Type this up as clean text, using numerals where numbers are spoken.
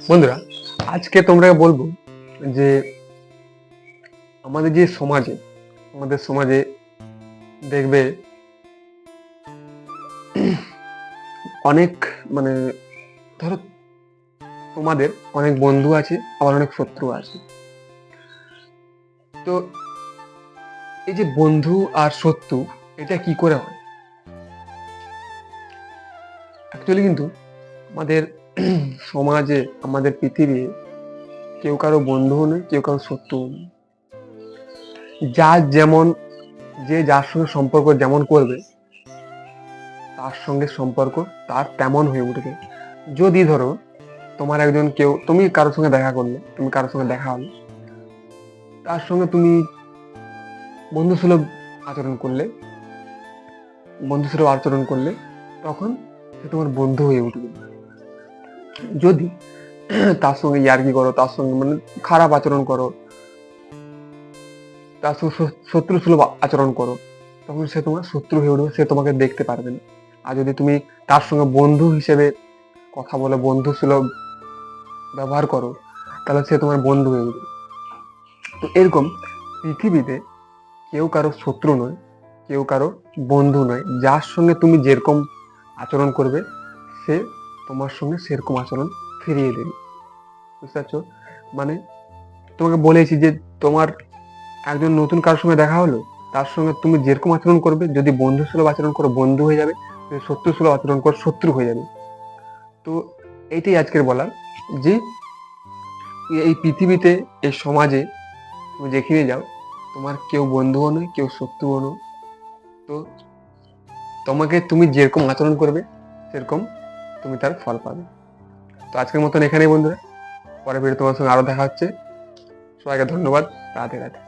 বন্ধুরা, আজকে তোমরা বলবো যে আমাদের সমাজে দেখবে অনেক মানে ধরো তোমাদের অনেক বন্ধু আছে, আবার অনেক শত্রু আছে। তো এই যে বন্ধু আর শত্রু, এটা কি করে হয়? অ্যাকচুয়ালি কিন্তু আমাদের সমাজে, আমাদের পৃথিবী, কেউ কারো বন্ধুও নেই, কেউ কারো শত্রুও নেই। যে যার সঙ্গে সম্পর্ক যেমন করবে, তার সঙ্গে সম্পর্ক তার তেমন হয়ে উঠবে। যদি ধরো তুমি কারোর সঙ্গে দেখা করলে, তার সঙ্গে তুমি বন্ধুসুলভ আচরণ করলে তখন সে তোমার বন্ধু হয়ে উঠবে। যদি তার সঙ্গে ইয়ার্কি করো, তার সঙ্গে খারাপ আচরণ করো, তার সঙ্গে শত্রু সুলভ আচরণ করো, তখন সে তোমার শত্রু হয়ে উঠবে, সে তোমাকে দেখতে পারবে না। আর যদি তুমি তার সঙ্গে বন্ধু হিসেবে কথা বলে, বন্ধু সুলভ ব্যবহার করো, তাহলে সে তোমার বন্ধু হয়ে উঠবে। তো এরকম পৃথিবীতে কেউ কারো শত্রু নয়, কেউ কারো বন্ধু নয়। যার সঙ্গে তুমি যেরকম আচরণ করবে, সে তোমার সঙ্গে সেরকম আচরণ ফিরিয়ে দেবে। বুঝতে পারছো? মানে তোমাকে বলেছি যে তোমার একজন নতুন কারোর সঙ্গে দেখা হলো, তার সঙ্গে তুমি যেরকম আচরণ করবে, যদি বন্ধু সুলভ আচরণ করো বন্ধু হয়ে যাবে, যদি শত্রু সুলভ আচরণ করো শত্রু হয়ে যাবে। তো এইটাই আজকের বলার, যে এই পৃথিবীতে, এই সমাজে তুমি যেখানে যাও, তোমার কেউ বন্ধুও নয়, কেউ শত্রুও নয়। তো তুমি যেরকম আচরণ করবে, সেরকম তুমি তার ফল পাবে। তো আজকের মতন এখানেই বন্ধুরা, পরে ভিডিও তোমার সঙ্গে আরো দেখা হচ্ছে। সবাইকে ধন্যবাদ। রাধে রাধে।